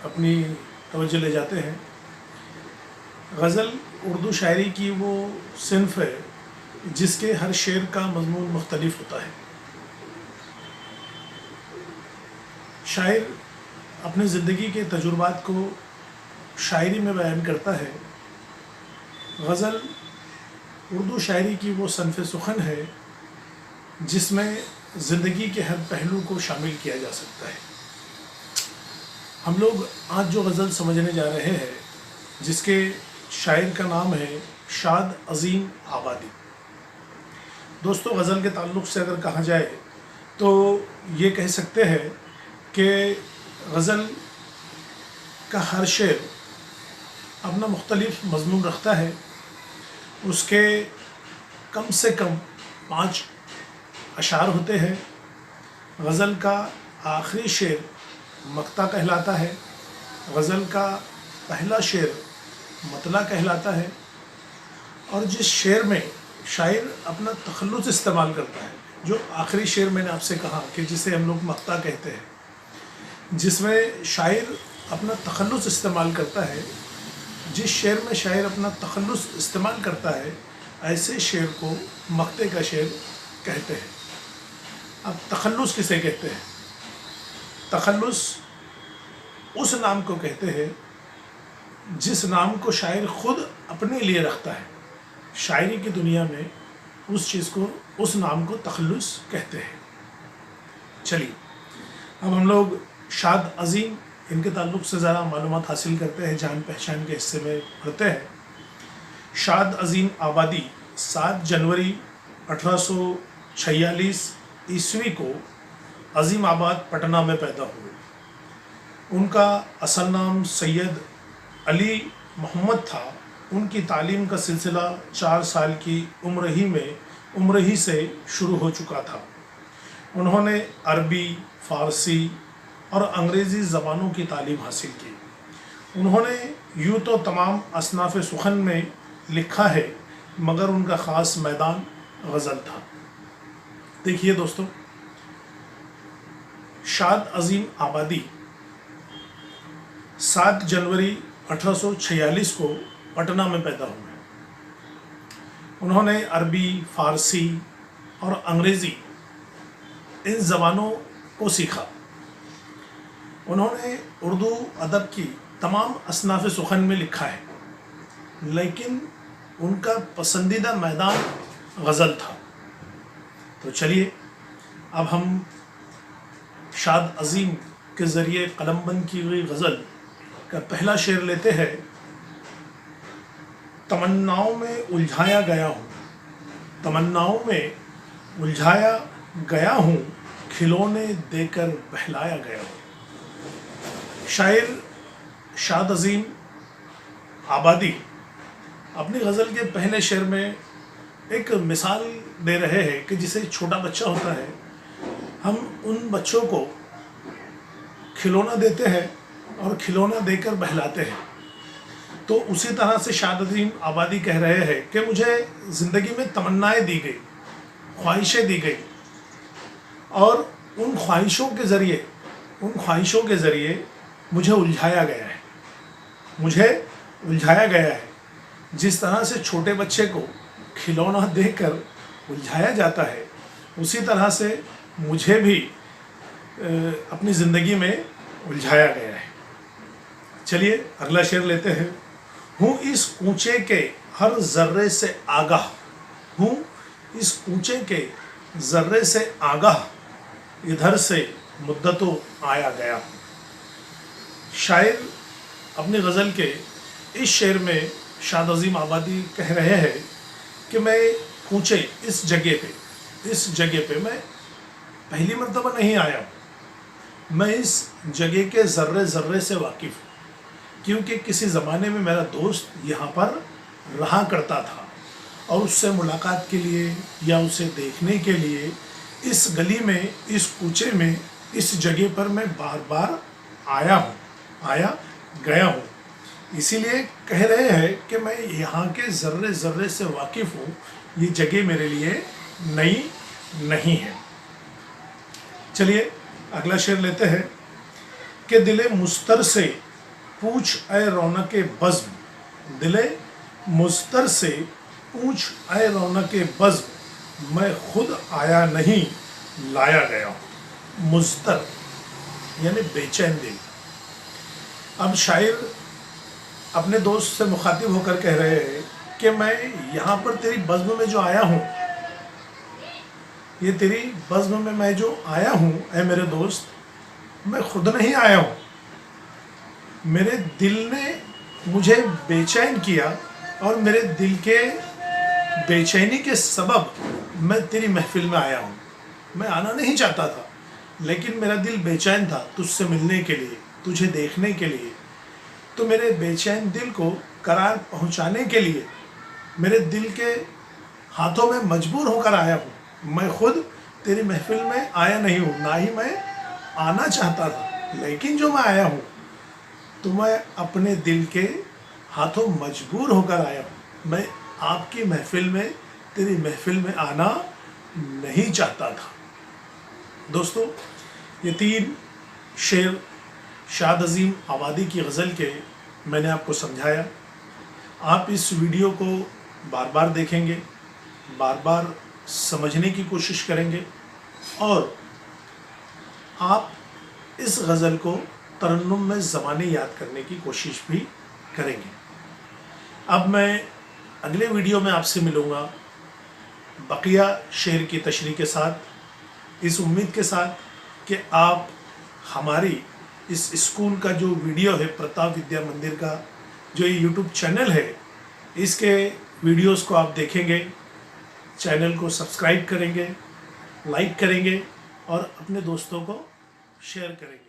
अपनी तवज्जो ले जाते हैं। गज़ल उर्दू शायरी की वो सिन्फ़ है जिसके हर शेर का मज़मून मुख्तलिफ होता है। शायर अपनी ज़िंदगी के तजुर्बात को शायरी में बयान करता है। गज़ल उर्दू शायरी की वो सन्फ़ सुख़न है जिसमें ज़िंदगी के हर पहलू को शामिल किया जा सकता है। हम लोग आज जो गज़ल समझने जा रहे हैं जिसके शायर का नाम है शाद अज़ीम आबादी। दोस्तों, गज़ल के ताल्लुक़ से अगर कहा जाए तो ये कह सकते हैं कि गज़ल का हर शेर अपना मुख्तलिफ मज़मून रखता है। उसके कम से कम 5 अशार होते हैं। गज़ल का आखिरी शेर मक्ता कहलाता है। गज़ल का पहला शेर मतला कहलाता है। और जिस शेर में शायर अपना तखल्लुस इस्तेमाल करता है, जो आखिरी शेर मैंने आपसे कहा कि जिसे हम लोग मक्ता कहते हैं, जिसमें शायर अपना तखल्लुस इस्तेमाल करता है, जिस शेर में शायर अपना तखल्लुस इस्तेमाल करता है, ऐसे शेर को मक्ते का शेर कहते हैं। अब तखल्लुस किसे कहते हैं? तखल्लुस उस नाम को कहते हैं जिस नाम को शायर ख़ुद अपने लिए रखता है। शायरी की दुनिया में उस चीज़ को, उस नाम को तखल्लुस कहते हैं। चलिए अब हम लोग शाद अज़ीम इनके ताल्लुक़ से ज़रा मालूमात हासिल करते हैं, जान पहचान के हिस्से में पढ़ते हैं। शाद अज़ीम आबादी 7 जनवरी 1846 ईस्वी को अज़ीम आबाद पटना में पैदा हुए। उनका असल नाम सैयद अली मोहम्मद था। उनकी तालीम का सिलसिला 4 साल की उम्र ही से शुरू हो चुका था। उन्होंने अरबी, फ़ारसी और अंग्रेज़ी ज़बानों की तालीम हासिल की। उन्होंने यूँ तो तमाम असनाफ़ सुख़न में लिखा है, मगर उनका ख़ास मैदान गज़ल था। देखिए दोस्तों, शाद अज़ीम आबादी 7 जनवरी 1846 को पटना में पैदा हुए। उन्होंने अरबी, फ़ारसी और अंग्रेज़ी इन ज़बानों को सीखा। उन्होंने उर्दू अदब की तमाम असनाफ़ सुख़न में लिखा है, लेकिन उनका पसंदीदा मैदान गज़ल था। तो चलिए अब हम शाद अज़ीम के ज़रिए कलमबंद की हुई गज़ल का पहला शेर लेते हैं। तमन्नाओं में उलझाया गया हूँ, तमन्नाओं में उलझाया गया हूँ, खिलौने देकर बहलाया गया हूँ। शायर शाद अज़ीम आबादी अपनी गज़ल के पहले शेर में एक मिसाल दे रहे हैं कि जिसे छोटा बच्चा होता है, हम उन बच्चों को खिलौना देते हैं और खिलौना देकर बहलाते हैं। तो उसी तरह से शाद अज़ीम आबादी कह रहे हैं कि मुझे ज़िंदगी में तमन्नाएं दी गई, ख्वाहिशें दी गई, और उन ख्वाहिशों के ज़रिए मुझे उलझाया गया है, मुझे उलझाया गया है। जिस तरह से छोटे बच्चे को खिलौना देकर उलझाया जाता है, उसी तरह से मुझे भी अपनी ज़िंदगी में उलझाया गया है। चलिए अगला शेर लेते हैं। हूँ इस कूचे के हर ज़र्रे से आगाह, हूँ इस कूचे के ज़र्रे से आगाह, इधर से मुद्दतों आया गया। शायर अपनी गज़ल के इस शेर में शाद अज़ीम आबादी कह रहे हैं कि मैं कूचे इस जगह पे मैं पहली मर्तबा नहीं आया, मैं इस जगह के ज़र्रे से वाकिफ़ हूँ, क्योंकि किसी ज़माने में मेरा दोस्त यहाँ पर रहा करता था और उससे मुलाकात के लिए या उसे देखने के लिए इस गली में, इस कूचे में, इस जगह पर मैं बार बार आया गया हूँ। इसीलिए कह रहे हैं कि मैं यहाँ के ज़र्रे से वाकिफ़ हूँ, ये जगह मेरे लिए नई नहीं है। चलिए अगला शेर लेते हैं कि दिले मुस्तर से पूछ ऐ रौनके बज़्म, दिले मुज़्तर से पूछ ऐ रौनके बज़्म, मैं खुद आया नहीं लाया गया हूँ। मुज़्तर यानी बेचैन दिल। अब शायर अपने दोस्त से मुखातिब होकर कह रहे हैं कि मैं यहाँ पर तेरी बज़्म में जो आया हूँ, ये तेरी बज़्म में मैं जो आया हूँ ऐ मेरे दोस्त, मैं खुद नहीं आया हूँ। मेरे दिल ने मुझे बेचैन किया और मेरे दिल के बेचैनी के सबब मैं तेरी महफिल में आया हूँ। मैं आना नहीं चाहता था, लेकिन मेरा दिल बेचैन था तुझसे मिलने के लिए, तुझे देखने के लिए। तो मेरे बेचैन दिल को करार पहुँचाने के लिए मेरे दिल के हाथों में मजबूर होकर आया हूँ। मैं खुद तेरी महफिल में आया नहीं हूँ, ना ही मैं आना चाहता था, लेकिन जो मैं आया हूँ तो मैं अपने दिल के हाथों मजबूर होकर आया हूँ। मैं आपकी महफिल में, तेरी महफिल में आना नहीं चाहता था। दोस्तों, ये 3 शेर शाद अज़ीम आबादी की गज़ल के मैंने आपको समझाया। आप इस वीडियो को बार बार देखेंगे, बार बार समझने की कोशिश करेंगे और आप इस गज़ल को तरन्नुम में ज़बानी याद करने की कोशिश भी करेंगे। अब मैं अगले वीडियो में आपसे मिलूँगा बकिया शेर की तशरीह के साथ, इस उम्मीद के साथ कि आप हमारी इस स्कूल का जो वीडियो है, प्रताप विद्या मंदिर का जो ये यूट्यूब चैनल है, इसके वीडियोस को आप देखेंगे, चैनल को सब्सक्राइब करेंगे, लाइक करेंगे और अपने दोस्तों को शेयर करेंगे।